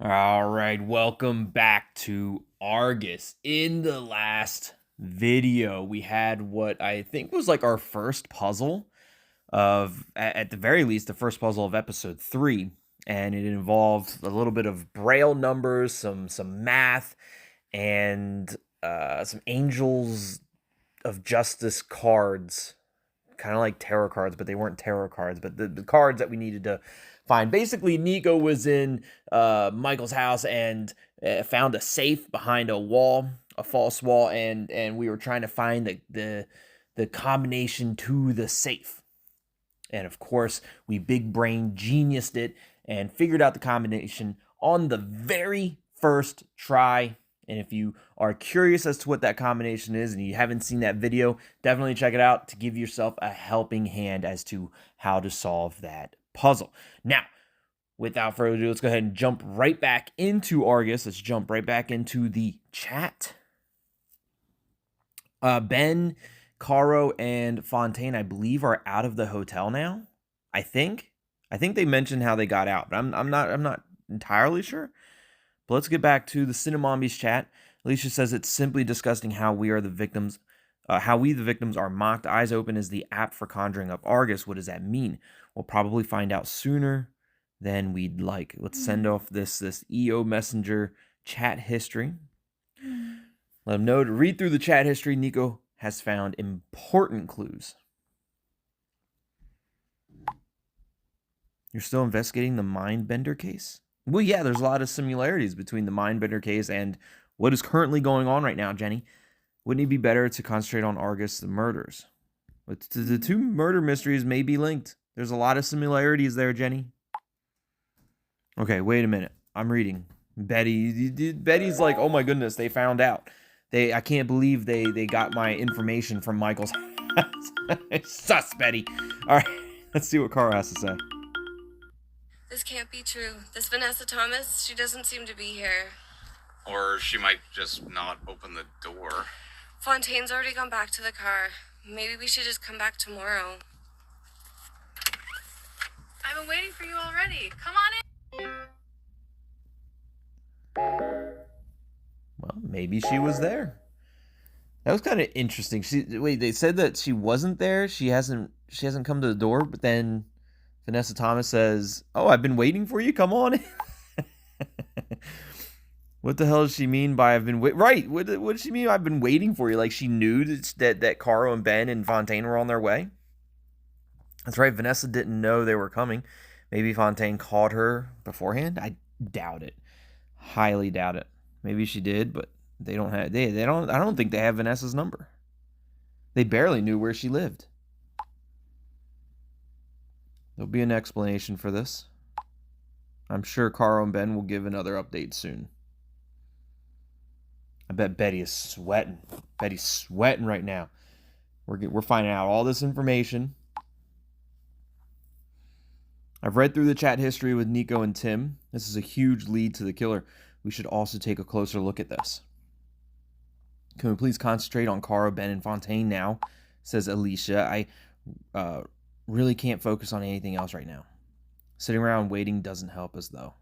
All right, welcome back to Argus. In the last video, we had what I think was like our first puzzle of, at the very least, the first puzzle of episode 3, and it involved a little bit of braille numbers, some math, and some angels of justice cards, kind of like tarot cards, but they weren't tarot cards, but the cards that we needed to find. Basically, Nico was in Michael's house and found a safe behind a wall, a false wall, and we were trying to find the combination to the safe. And of course, we big brain geniused it and figured out the combination on the very first try. And if you are curious as to what that combination is and you haven't seen that video, definitely check it out to give yourself a helping hand as to how to solve that puzzle. Now, without further ado, let's go ahead and jump right back into Argus. Let's jump right back into the chat. Ben, Caro, and Fontaine, I believe, are out of the hotel now. I think they mentioned how they got out, but I'm not entirely sure. But let's get back to the Cinnamombies chat. Alicia says it's simply discussing how we are the victims, are mocked. Eyes Open is the app for conjuring up Argus. What does that mean? We'll probably find out sooner than we'd like. Let's send off this EO Messenger chat history. Let them know to read through the chat history. Nico has found important clues. You're still investigating the Mindbender case? Well, yeah, there's a lot of similarities between the Mindbender case and what is currently going on right now, Jenny. Wouldn't it be better to concentrate on Argus, the murders? But the two murder mysteries may be linked. There's a lot of similarities there, Jenny. Okay, wait a minute. I'm reading. Betty's like, oh my goodness, they found out. I can't believe they got my information from Michael's house. Sus, Betty. All right, let's see what Carl has to say. This can't be true. This Vanessa Thomas, she doesn't seem to be here. Or she might just not open the door. Fontaine's already gone back to the car. Maybe we should just come back tomorrow. I've been waiting for you already. Come on in. Well, maybe she was there. That was kind of interesting. They said that she wasn't there. She hasn't come to the door, but then Vanessa Thomas says, "Oh, I've been waiting for you. Come on in." What the hell does she mean by I've been right? What does she mean? I've been waiting for you. Like she knew that Caro and Ben and Fontaine were on their way. That's right. Vanessa didn't know they were coming. Maybe Fontaine called her beforehand. I doubt it. Highly doubt it. Maybe she did, but they don't have. They don't. I don't think they have Vanessa's number. They barely knew where she lived. There'll be an explanation for this. I'm sure Caro and Ben will give another update soon. I bet Betty is sweating. Betty's sweating right now. We're finding out all this information. I've read through the chat history with Nico and Tim. This is a huge lead to the killer. We should also take a closer look at this. Can we please concentrate on Caro, Ben, and Fontaine now? Says Alicia. I really can't focus on anything else right now. Sitting around waiting doesn't help us, though.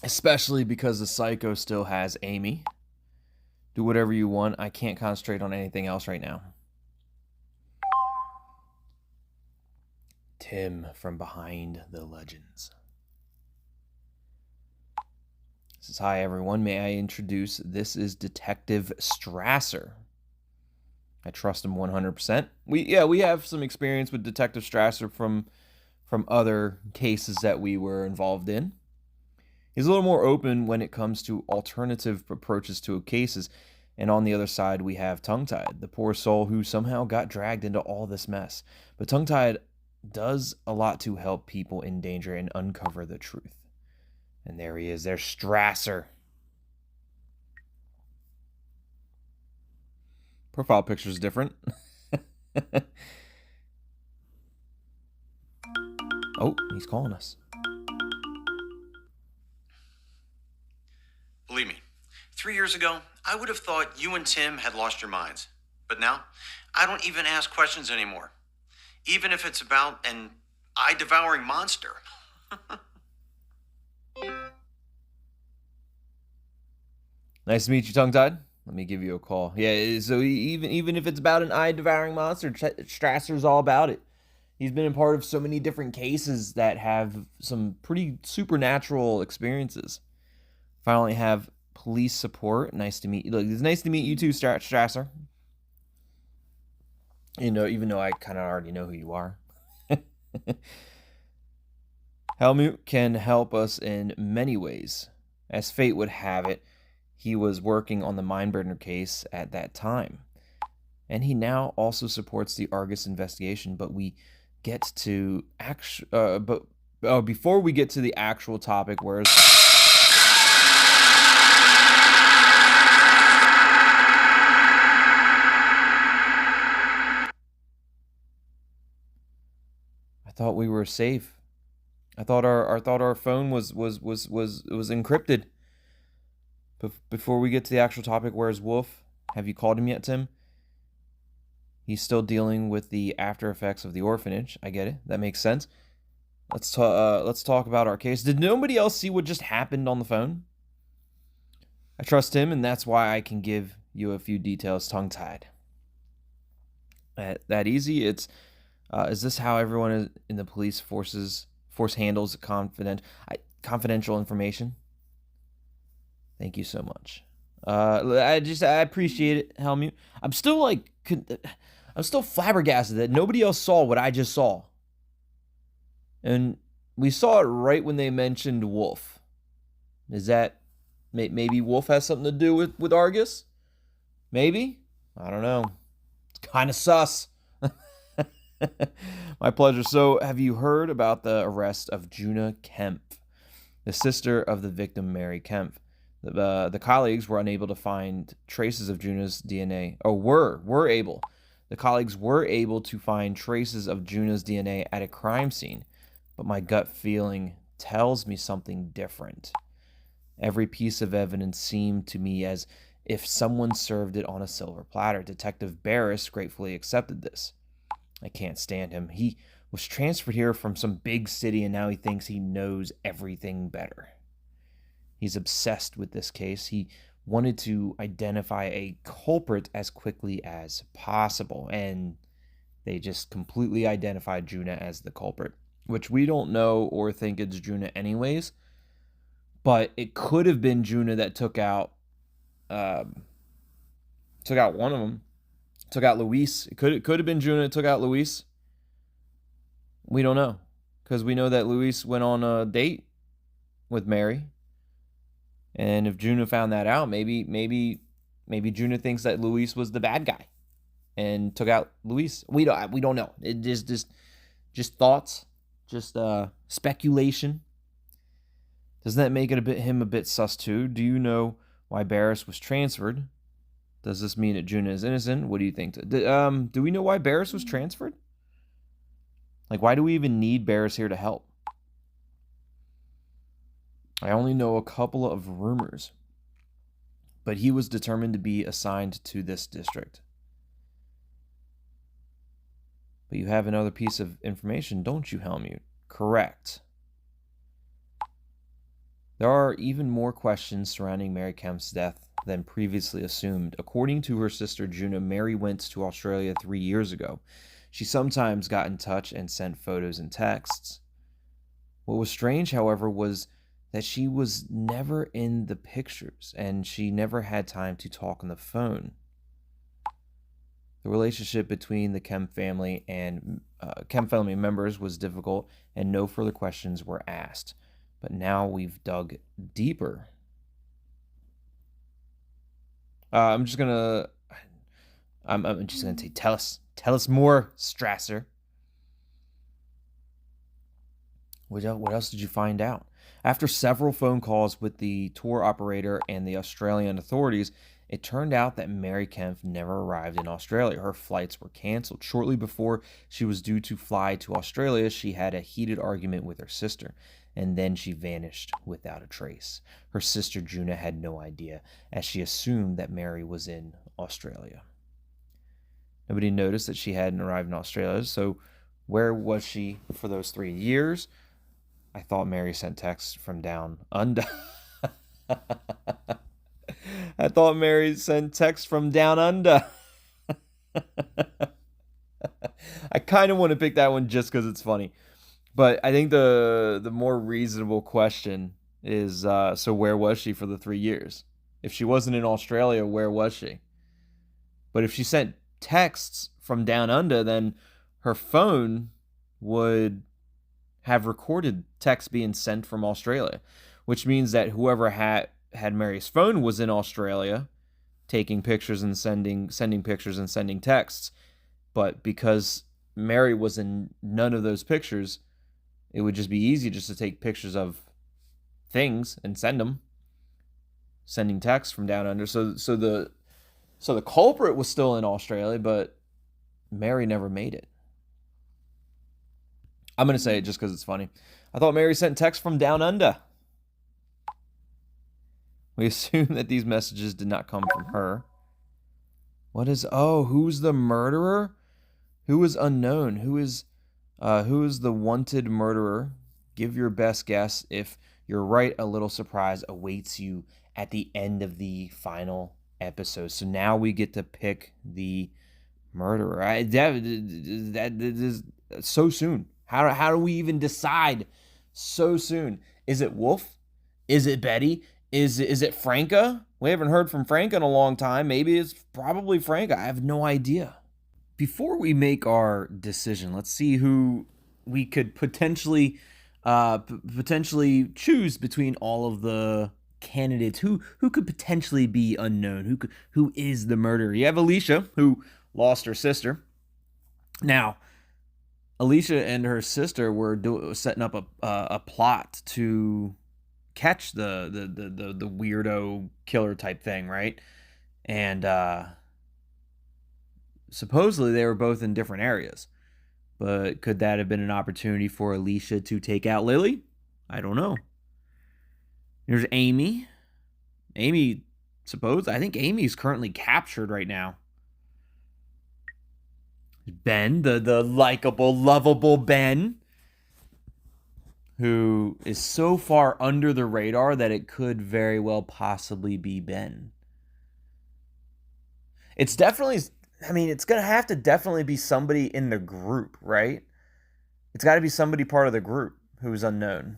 Especially because the psycho still has Amy. Do whatever you want. I can't concentrate on anything else right now. Tim from Behind the Legends. Says, hi everyone, may I introduce, this is Detective Strasser. I trust him 100%. We have some experience with Detective Strasser from other cases that we were involved in. He's a little more open when it comes to alternative approaches to cases, and on the other side we have Tongue-Tied, the poor soul who somehow got dragged into all this mess. But Tongue-Tied does a lot to help people in danger and uncover the truth. And there he is. There's Strasser. Profile picture is different. Oh, he's calling us. Believe me, 3 years ago, I would have thought you and Tim had lost your minds. But now, I don't even ask questions anymore. Even if it's about an eye-devouring monster. Nice to meet you, tongue-tied. Let me give you a call. Yeah, so even if it's about an eye-devouring monster, Strasser's all about it. He's been a part of so many different cases that have some pretty supernatural experiences. Finally have police support. Nice to meet you. Look, it's nice to meet you too, Strasser. You know, even though I kind of already know who you are. Helmut can help us in many ways. As fate would have it, he was working on the Mindburner case at that time. And he now also supports the Argus investigation, but we get to before we get to the actual topic, whereas I thought we were safe. I thought our phone was encrypted. Before we get to the actual topic, where's Wolf? Have you called him yet, Tim? He's still dealing with the after effects of the orphanage. I get it. That makes sense. Let's talk about our case. Did nobody else see what just happened on the phone? I trust him, and that's why I can give you a few details tongue-tied. That easy? It's is this how everyone in the police force handles confidential information? Thank you so much. I appreciate it, Helmut. I'm still flabbergasted that nobody else saw what I just saw. And we saw it right when they mentioned Wolf. Is that maybe Wolf has something to do with Argus? Maybe? I don't know. It's kind of sus. My pleasure. So, have you heard about the arrest of Juna Kempf, the sister of the victim, Mary Kempf? The colleagues were unable to find traces of Juna's DNA. The colleagues were able to find traces of Juna's DNA at a crime scene, but my gut feeling tells me something different. Every piece of evidence seemed to me as if someone served it on a silver platter. Detective Barris gratefully accepted this. I can't stand him. He was transferred here from some big city, and now he thinks he knows everything better. He's obsessed with this case. He wanted to identify a culprit as quickly as possible, and they just completely identified Juna as the culprit, which we don't know or think it's Juna anyways, but it could have been Juna that took out one of them, took out Luis. It could have been Juna that took out Luis. We don't know, because we know that Luis went on a date with Mary. And if Juna found that out, maybe Juna thinks that Luis was the bad guy and took out Luis. We don't know. It just thoughts, just speculation. Doesn't that make him a bit sus too? Do you know why Barris was transferred? Does this mean that Juna is innocent? What do you think? Do we know why Barris was transferred? Like, why do we even need Barris here to help? I only know a couple of rumors, but he was determined to be assigned to this district. But you have another piece of information, don't you, Helmut? Correct. There are even more questions surrounding Mary Kempf's death than previously assumed. According to her sister Juna, Mary went to Australia 3 years ago. She sometimes got in touch and sent photos and texts. What was strange, however, was that she was never in the pictures, and she never had time to talk on the phone. The relationship between the Kempf family and Kempf family members was difficult, and no further questions were asked. But now we've dug deeper. I'm just gonna say, tell us more, Strasser. What else did you find out? After several phone calls with the tour operator and the Australian authorities, it turned out that Mary Kempf never arrived in Australia. Her flights were canceled. Shortly before she was due to fly to Australia, she had a heated argument with her sister, and then she vanished without a trace. Her sister Juna had no idea, as she assumed that Mary was in Australia. Nobody noticed that she hadn't arrived in Australia, so where was she for those 3 years? I thought Mary sent texts from down under. I thought Mary sent text from down under. I kind of want to pick that one just because it's funny. But I think the more reasonable question is so where was she for the 3 years? If she wasn't in Australia, where was she? But if she sent texts from down under, then her phone would have recorded texts being sent from Australia, which means that whoever had Mary's phone was in Australia, taking pictures and sending pictures and sending texts. But because Mary was in none of those pictures, it would just be easy just to take pictures of things and send them, sending texts from down under. So the culprit was still in Australia, but Mary never made it. I'm going to say it just because it's funny. I thought Mary sent texts from down under. We assume that these messages did not come from her. Who's the murderer? Who is unknown? Who is the wanted murderer? Give your best guess. If you're right, a little surprise awaits you at the end of the final episode. So now we get to pick the murderer. That is so soon. How do we even decide so soon? Is it Wolf? Is it Betty? Is it Franca? We haven't heard from Franca in a long time. Maybe it's probably Franca. I have no idea. Before we make our decision, let's see who we could potentially choose between all of the candidates. Who could potentially be unknown? Who is the murderer? You have Alicia, who lost her sister. Now, Alicia and her sister were setting up a plot to catch the weirdo killer type thing, right? And supposedly they were both in different areas. But could that have been an opportunity for Alicia to take out Lily? I don't know. There's Amy. I think Amy's currently captured right now. Ben, the likable, lovable Ben, who is so far under the radar that it could very well possibly be Ben. It's definitely, it's going to have to definitely be somebody in the group, right? It's got to be somebody part of the group who's unknown.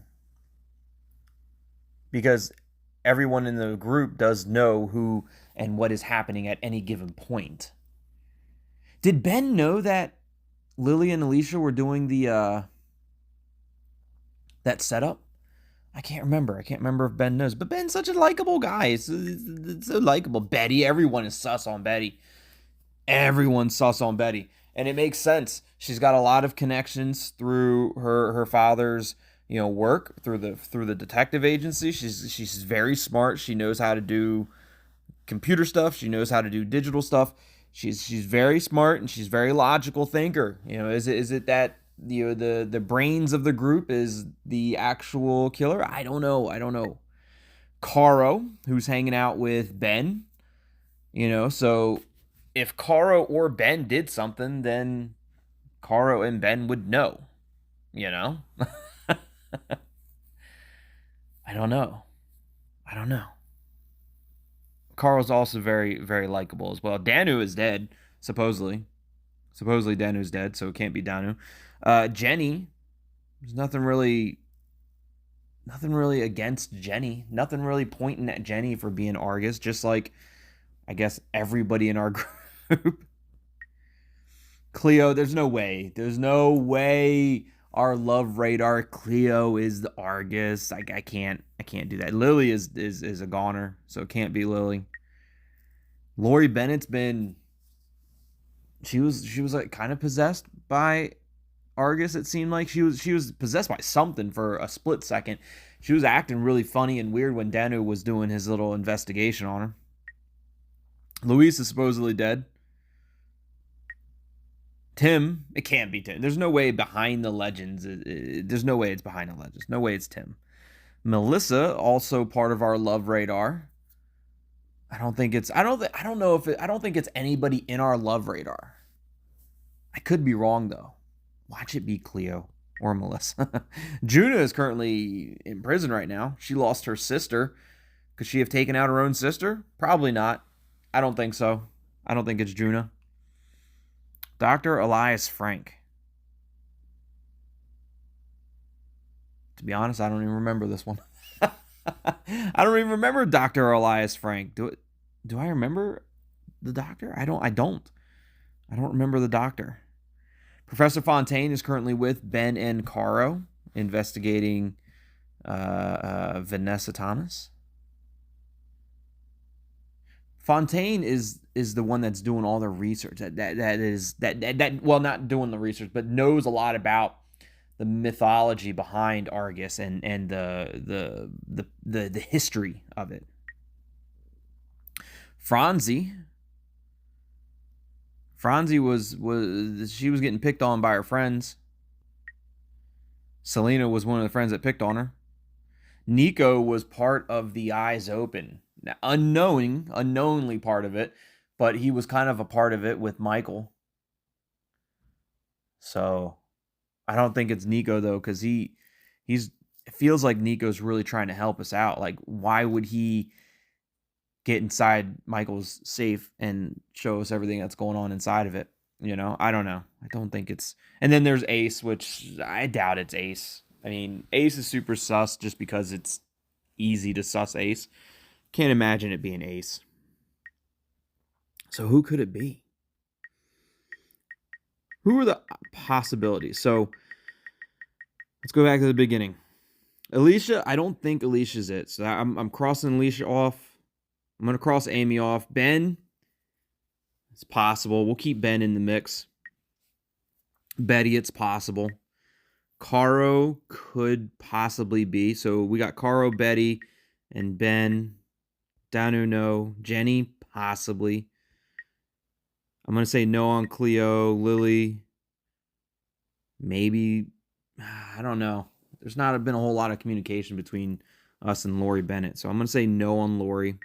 Because everyone in the group does know who and what is happening at any given point. Did Ben know that Lily and Alicia were doing the that setup? I can't remember if Ben knows. But Ben's such a likable guy. It's so likable. Betty, everyone is sus on Betty. Everyone's sus on Betty. And it makes sense. She's got a lot of connections through her father's, work, through the detective agency. She's very smart. She knows how to do computer stuff. She knows how to do digital stuff. She's very smart and she's very logical thinker. Is it that the brains of the group is the actual killer? I don't know. Caro, who's hanging out with Ben, so if Caro or Ben did something, then Caro and Ben would know, I don't know. Carl's also very, very likable as well. Danu is dead, supposedly. Supposedly Danu's dead, so it can't be Danu. Jenny, there's nothing really against Jenny. Nothing really pointing at Jenny for being Argus, just like, I guess, everybody in our group. Cleo, there's no way. Our love radar Cleo is the Argus. I can't do that. Lily is a goner, so it can't be Lily. Lori Bennett's been, she was like kind of possessed by Argus. It seemed like she was possessed by something for a split second. She was acting really funny and weird when Danu was doing his little investigation on her. Luis is supposedly dead. Tim, it can't be Tim. There's no way behind the legends. There's no way it's behind the legends. No way it's Tim. Melissa, also part of our love radar. I don't think it's anybody in our love radar. I could be wrong though. Watch it be Cleo or Melissa. Juna is currently in prison right now. She lost her sister Could she have taken out her own sister? Probably not. I don't think so. I don't think it's Juna. Dr. Elias Frank. To be honest, I don't even remember this one. I don't even remember Dr. Elias Frank. Do I remember the doctor? I don't remember the doctor. Professor Fontaine is currently with Ben and Caro investigating Vanessa Thomas. Fontaine is the one that's doing all the research. Well, not doing the research, but knows a lot about the mythology behind Argus and the history of it. Franzi was she was getting picked on by her friends. Selena was one of the friends that picked on her. Nico was part of the Eyes Open. Now, unknowingly part of it, but he was kind of a part of it with Michael. So I don't think it's Nico though, because it feels like Nico's really trying to help us out. Like, why would he get inside Michael's safe and show us everything that's going on inside of it? You know, I don't know. I don't think it's. And then there's Ace, which I doubt it's Ace. I mean, Ace is super sus just because it's easy to sus Ace. Can't imagine it being Ace. So who could it be? Who are the possibilities? So let's go back to the beginning. Alicia, I don't think Alicia's it. So I'm crossing Alicia off. I'm going to cross Amy off. Ben, it's possible. We'll keep Ben in the mix. Betty, it's possible. Caro could possibly be. So we got Caro, Betty, and Ben. Danu, no. Jenny, possibly. I'm going to say no on Cleo. Lily, maybe. I don't know. There's not been a whole lot of communication between us and Lori Bennett. So I'm going to say no on Lori.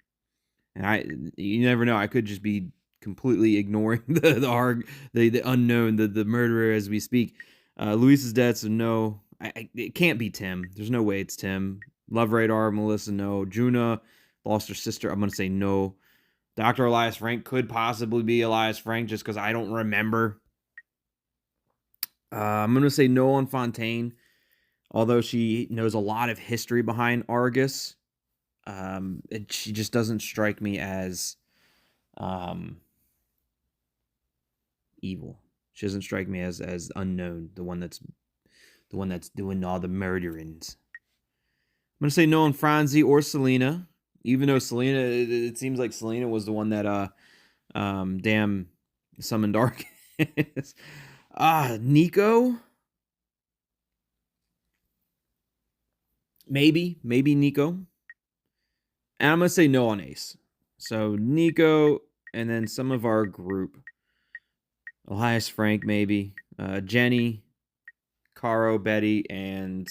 And you never know. I could just be completely ignoring the unknown, the murderer as we speak. Luis's dead, so no. It can't be Tim. There's no way it's Tim. Love Radar, Melissa, no. Juna lost her sister. I'm going to say no. Dr. Elias Frank could possibly be Elias Frank just because I don't remember. I'm going to say no on Fontaine, although she knows a lot of history behind Argus. She just doesn't strike me as evil. She doesn't strike me as unknown, the one that's doing all the murderings. I'm going to say no on Franzi or Selena. Even though Selena, it seems like Selena was the one that damn summoned Argus. Nico? Maybe Nico. And I'm going to say no on Ace. So Nico, and then some of our group. Elias Frank, maybe. Jenny, Caro, Betty, and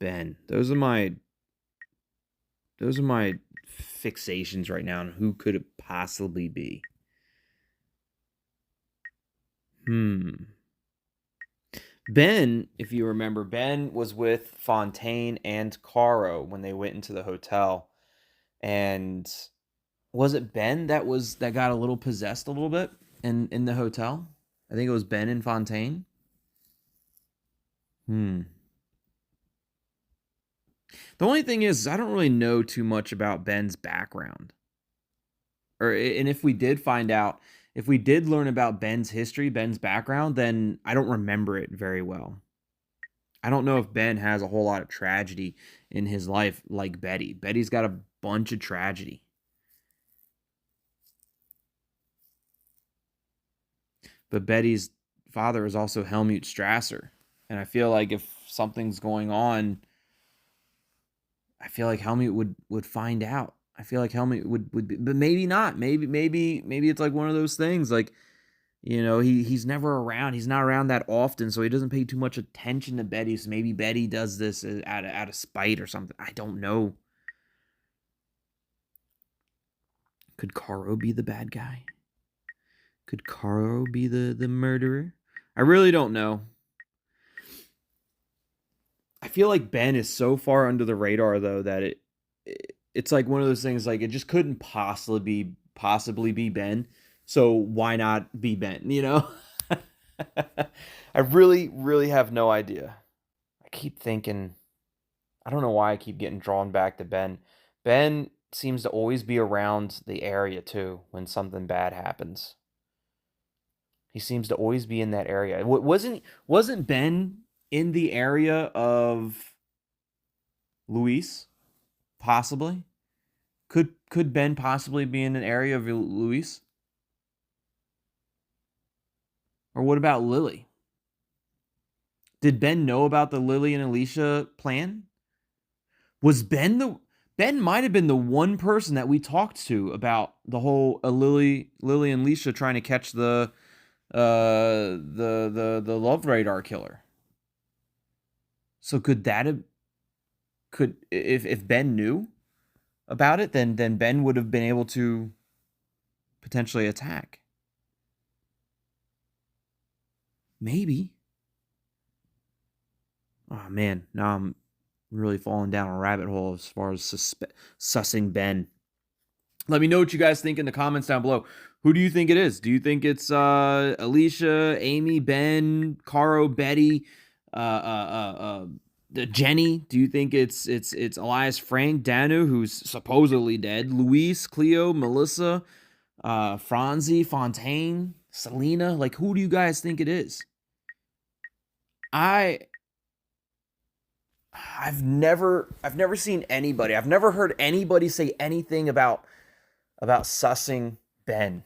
Ben. Those are my fixations right now on who could it possibly be. Ben, if you remember, Ben was with Fontaine and Caro when they went into the hotel. And was it Ben that got a little possessed a little bit in the hotel? I think it was Ben and Fontaine. The only thing is, I don't really know too much about Ben's background. And if we did learn about Ben's history, Ben's background, then I don't remember it very well. I don't know if Ben has a whole lot of tragedy in his life like Betty. Betty's got a bunch of tragedy. But Betty's father is also Helmut Strasser. And I feel like if something's going on, I feel like Helmut would find out. I feel like Helmut would be, but maybe not. Maybe it's like one of those things, like, you know, he's never around. He's not around that often, so he doesn't pay too much attention to Betty. So maybe Betty does this out of spite or something. I don't know. Could Caro be the bad guy? Could Caro be the murderer? I really don't know. I feel like Ben is so far under the radar, though, that it's like one of those things, like it just couldn't possibly be Ben. So why not be Ben, you know? I really have no idea. I keep thinking, I don't know why I keep getting drawn back to Ben. Ben seems to always be around the area too when something bad happens. He seems to always be in that area. Wasn't Ben in the area of Luis? Possibly. Could Ben possibly be in an area of Luis? Or what about Lily? Did Ben know about the Lily and Alicia plan? Was Ben might have been the one person that we talked to about the whole Lily and Alicia trying to catch the love radar killer. So could that have if Ben knew about it, then Ben would have been able to potentially attack. Maybe. Oh man, now I'm really falling down a rabbit hole as far as sussing Ben. Let me know what you guys think in the comments down below. Who do you think it is? Do you think it's Alicia, Amy, Ben, Caro, Betty, Jenny? Do you think it's Elias, Frank, Danu, who's supposedly dead, Luis, Cleo, Melissa, Franzi, Fontaine, Selena? Like, who do you guys think it is? I've never seen anybody. I've never heard anybody say anything about sussing Ben.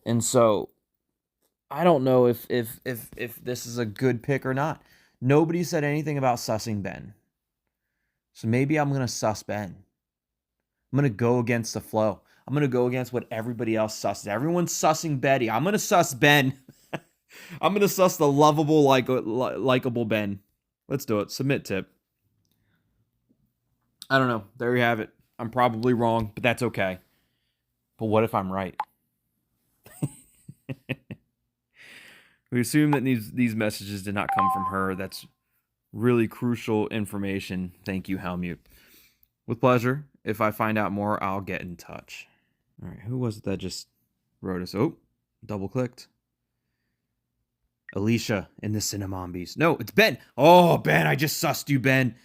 And so I don't know if this is a good pick or not. Nobody said anything about sussing Ben. So maybe I'm going to suss Ben. I'm going to go against the flow. I'm going to go against what everybody else susses. Everyone's sussing Betty. I'm going to suss Ben. I'm going to suss the lovable, likable Ben. Let's do it. Submit tip. I don't know. There you have it. I'm probably wrong, but that's okay. But what if I'm right? We assume that these messages did not come from her. That's really crucial information. Thank you, Helmut. With pleasure. If I find out more, I'll get in touch. All right, who was it that just wrote us? Oh, double-clicked. Alicia in the Cinnamombies. No, it's Ben. Oh, Ben, I just sussed you, Ben.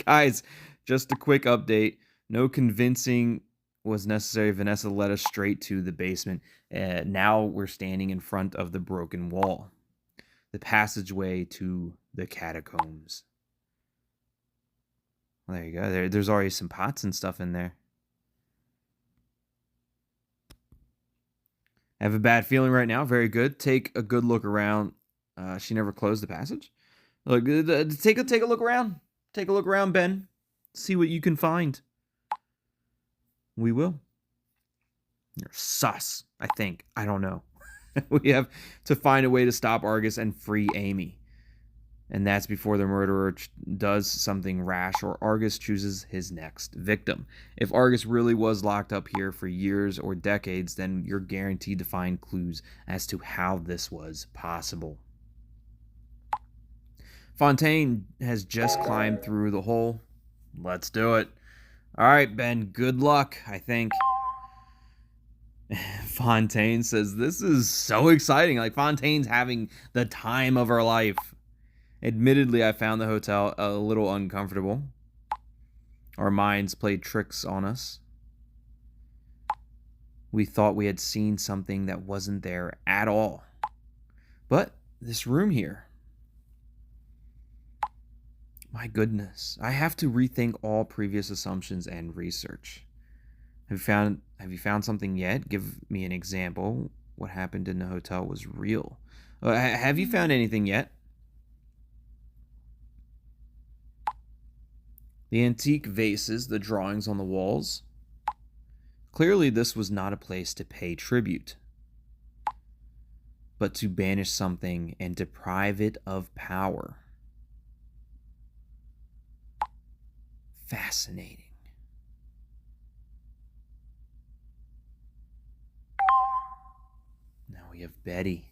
Guys, just a quick update. No convincing was necessary. Vanessa led us straight to the basement. Now we're standing in front of the broken wall. The passageway to the catacombs. Well, there you go. There's already some pots and stuff in there. I have a bad feeling right now. Very good. Take a good look around. She never closed the passage. Look, take a look around. Take a look around, Ben. See what you can find. We will. You're sus, I think. I don't know. We have to find a way to stop Argus and free Amy. And that's before the murderer does something rash or Argus chooses his next victim. If Argus really was locked up here for years or decades, then you're guaranteed to find clues as to how this was possible. Fontaine has just climbed through the hole. Let's do it. All right, Ben, good luck, I think. Fontaine says, this is so exciting. Like, Fontaine's having the time of her life. Admittedly, I found the hotel a little uncomfortable. Our minds played tricks on us. We thought we had seen something that wasn't there at all. But this room here. My goodness. I have to rethink all previous assumptions and research. Have you found something yet? Give me an example. What happened in the hotel was real. Have you found anything yet? The antique vases, the drawings on the walls. Clearly, this was not a place to pay tribute, but to banish something and deprive it of power. Fascinating. Now we have Betty.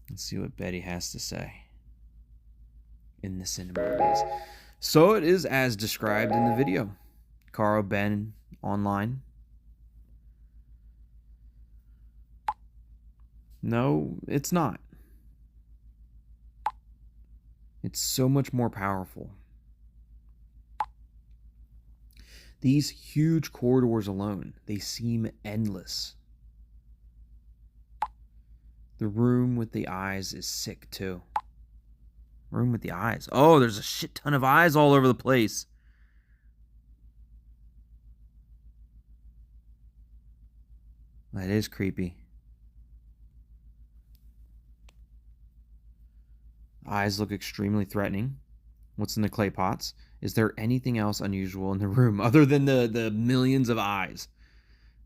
Let's see what Betty has to say in the cinema movies. So it is as described in the video. Carl, Ben, online. No, it's not. It's so much more powerful. These huge corridors alone, they seem endless. The room with the eyes is sick too. Room with the eyes. Oh, there's a shit ton of eyes all over the place. That is creepy. Eyes look extremely threatening. What's in the clay pots? Is there anything else unusual in the room other than the millions of eyes?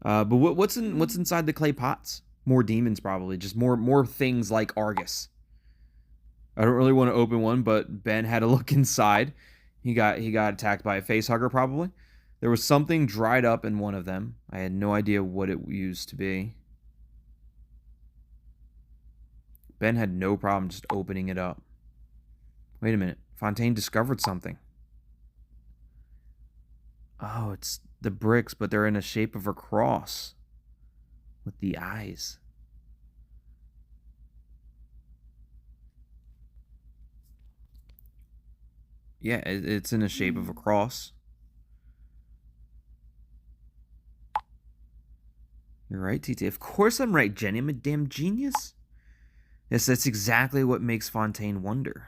But what's inside the clay pots? More demons probably. Just more things like Argus. I don't really want to open one, but Ben had a look inside. He got attacked by a facehugger probably. There was something dried up in one of them. I had no idea what it used to be. Ben had no problem just opening it up. Wait a minute. Fontaine discovered something. Oh, it's the bricks, but they're in the shape of a cross. With the eyes. Yeah, it's in the shape of a cross. You're right, TT. Of course I'm right, Jenny. I'm a damn genius. Yes, that's exactly what makes Fontaine wonder.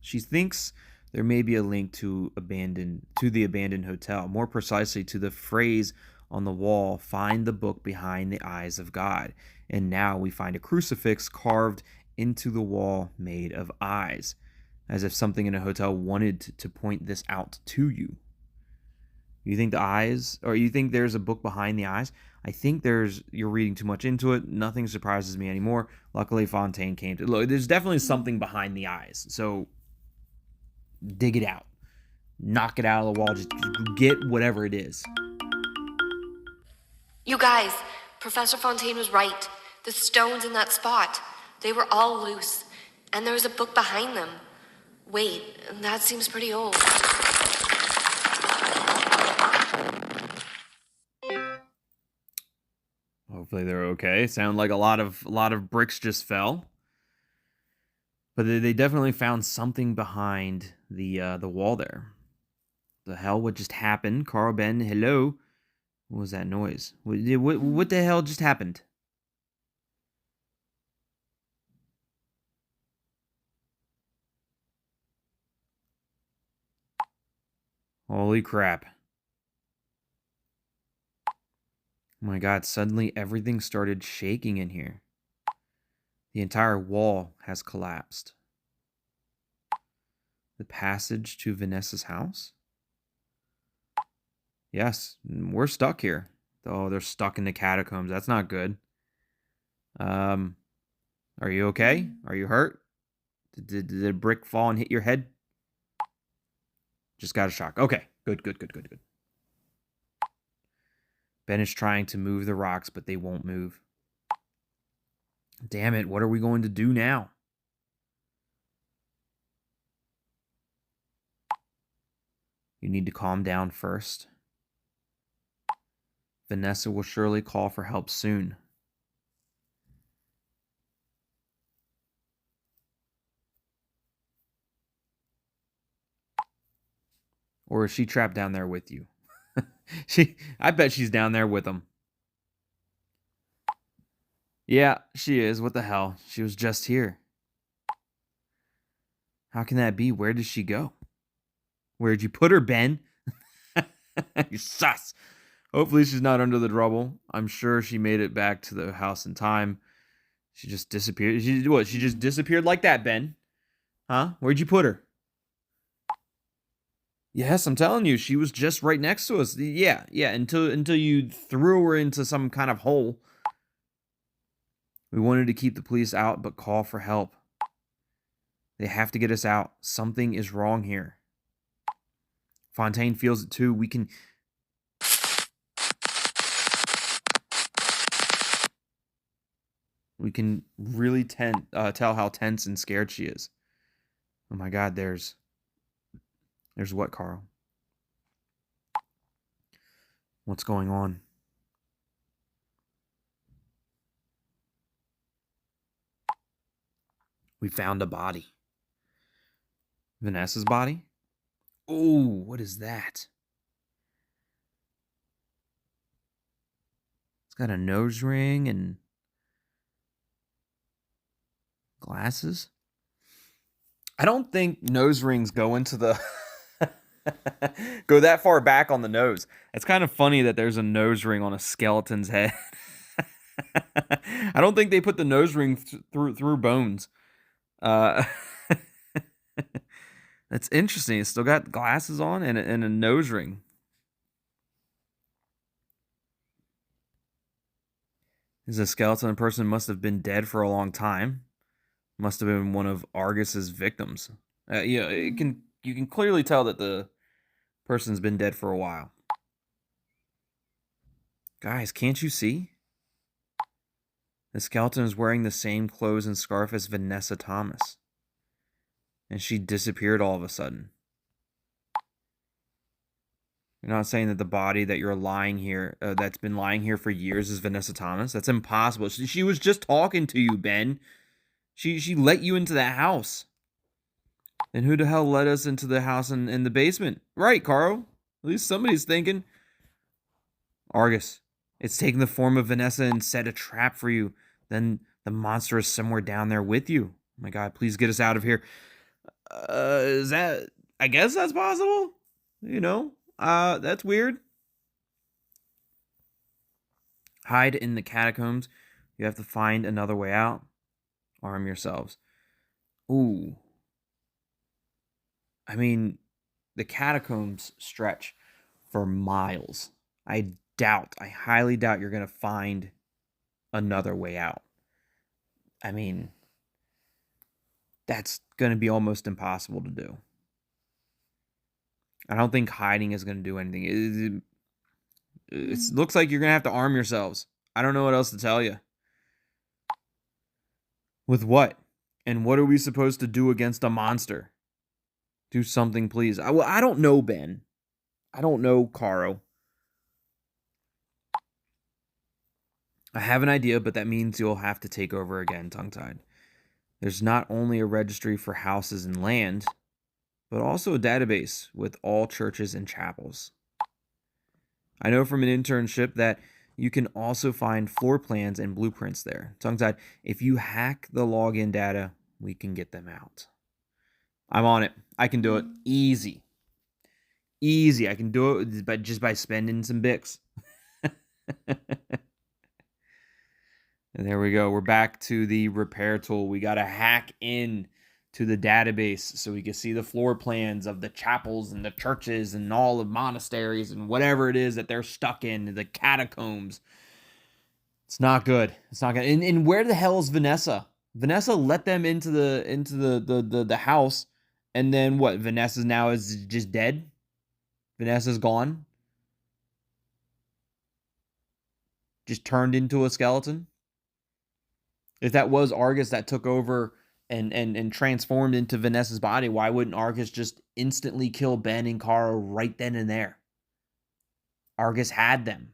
She thinks there may be a link to the abandoned hotel, more precisely to the phrase on the wall, "Find the book behind the eyes of God." And now we find a crucifix carved into the wall made of eyes, as if something in a hotel wanted to point this out to you. You think the eyes, or you think there's a book behind the eyes? I think you're reading too much into it. Nothing surprises me anymore. Luckily, Fontaine came to look. There's definitely something behind the eyes. So dig it out. Knock it out of the wall. Just get whatever it is. You guys, Professor Fontaine was right. The stones in that spot, they were all loose. And there was a book behind them. Wait, that seems pretty old. Hopefully they're okay. Sound like a lot of bricks just fell. But they definitely found something behind the wall there. The hell? What just happened? Carl, Ben, hello? What was that noise? What the hell just happened? Holy crap. Oh my god, suddenly everything started shaking in here. The entire wall has collapsed. The passage to Vanessa's house? Yes, we're stuck here. Oh, they're stuck in the catacombs. That's not good. Are you okay? Are you hurt? Did a brick fall and hit your head? Just got a shock. Okay, good. Ben is trying to move the rocks, but they won't move. Damn it, what are we going to do now? You need to calm down first. Vanessa will surely call for help soon. Or is she trapped down there with you? I bet she's down there with them. Yeah, she is. What the hell? She was just here. How can that be? Where did she go? Where'd you put her, Ben? You sus. Hopefully she's not under the rubble. I'm sure she made it back to the house in time. She just disappeared. She just disappeared like that, Ben? Huh? Where'd you put her? Yes, I'm telling you, she was just right next to us. Yeah, until you threw her into some kind of hole. We wanted to keep the police out, but call for help. They have to get us out. Something is wrong here. Fontaine feels it too. We can... We can really tell how tense and scared she is. Oh my God, there's what, Carl? What's going on? We found a body. Vanessa's body? Oh, what is that? It's got a nose ring and glasses. I don't think nose rings go into the go that far back on the nose. It's kind of funny that there's a nose ring on a skeleton's head. I don't think they put the nose ring through bones. Uh, that's interesting. It's still got glasses on and a nose ring. Is a skeleton person must have been dead for a long time. Must have been one of Argus's victims. Yeah, you can clearly tell that the person's been dead for a while. Guys, can't you see? The skeleton is wearing the same clothes and scarf as Vanessa Thomas. And she disappeared all of a sudden. You're not saying that the body that you're lying here, that's been lying here for years, is Vanessa Thomas? That's impossible. She was just talking to you, Ben. She let you into that house. And who the hell let us into the house in the basement? Right, Carl. At least somebody's thinking. Argus, it's taken the form of Vanessa and set a trap for you. Then the monster is somewhere down there with you. Oh my God, please get us out of here. Is that... I guess that's possible? You know? That's weird. Hide in the catacombs. You have to find another way out. Arm yourselves. Ooh. I mean, the catacombs stretch for miles. I highly doubt you're going to find another way out. I mean, that's going to be almost impossible to do. I don't think hiding is going to do anything. It looks like you're going to have to arm yourselves. I don't know what else to tell you. With what? And what are we supposed to do against a monster? Do something, please. I don't know, Ben. I don't know, Caro. I have an idea, but that means you'll have to take over again, tongue-tied. There's not only a registry for houses and land, but also a database with all churches and chapels. I know from an internship that you can also find floor plans and blueprints there. Tongue-tied, if you hack the login data, we can get them out. I'm on it. I can do it. Easy. I can do it just by spending some Bix. And there we go. We're back to the repair tool. We got to hack in to the database so we can see the floor plans of the chapels and the churches and all the monasteries and whatever it is that they're stuck in, the catacombs. It's not good. It's not good. And where the hell is Vanessa? Vanessa let them into the house, and then what? Vanessa now is just dead? Vanessa's gone? Just turned into a skeleton? If that was Argus that took over and transformed into Vanessa's body, why wouldn't Argus just instantly kill Ben and Caro right then and there? Argus had them.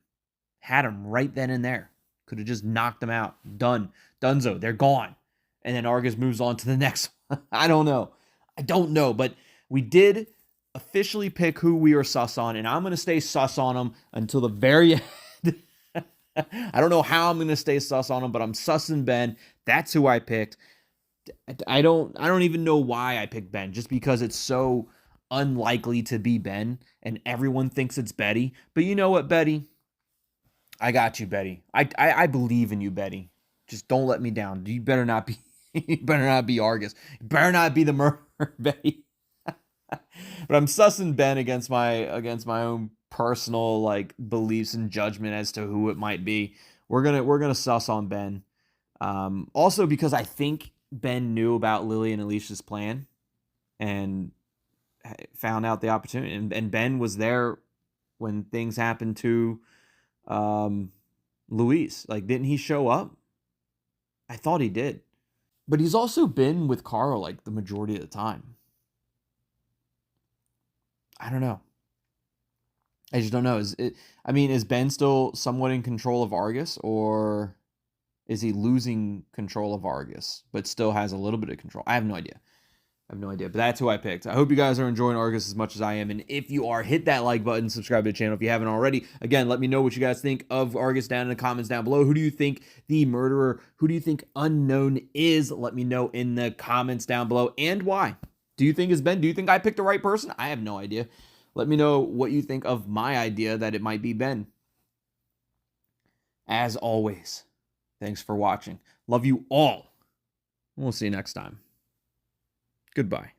Had them right then and there. Could have just knocked them out. Done. Dunzo. They're gone. And then Argus moves on to the next one. I don't know. But we did officially pick who we are sus on, and I'm going to stay sus on them until the very end. I don't know how I'm going to stay sus on him, but I'm sussing Ben. That's who I picked. I don't even know why I picked Ben, just because it's so unlikely to be Ben, and everyone thinks it's Betty. But you know what, Betty? I got you, Betty. I believe in you, Betty. Just don't let me down. You better not be you better not be Argus. You better not be the murderer, Betty. But I'm sussing Ben against my own personal beliefs and judgment as to who it might be. We're gonna suss on Ben. Also because I think Ben knew about Lily and Alicia's plan and found out the opportunity. And Ben was there when things happened to Luis. Didn't he show up? I thought he did. But he's also been with Carl like the majority of the time. I don't know. I just don't know. Is Ben still somewhat in control of Argus, or is he losing control of Argus, but still has a little bit of control? I have no idea. But that's who I picked. I hope you guys are enjoying Argus as much as I am. And if you are, hit that like button, subscribe to the channel if you haven't already. Again, let me know what you guys think of Argus down in the comments down below. Who do you think the murderer, who do you think unknown is? Let me know in the comments down below, and why. Do you think it's Ben? Do you think I picked the right person? I have no idea. Let me know what you think of my idea that it might be Ben. As always, thanks for watching. Love you all. We'll see you next time. Goodbye.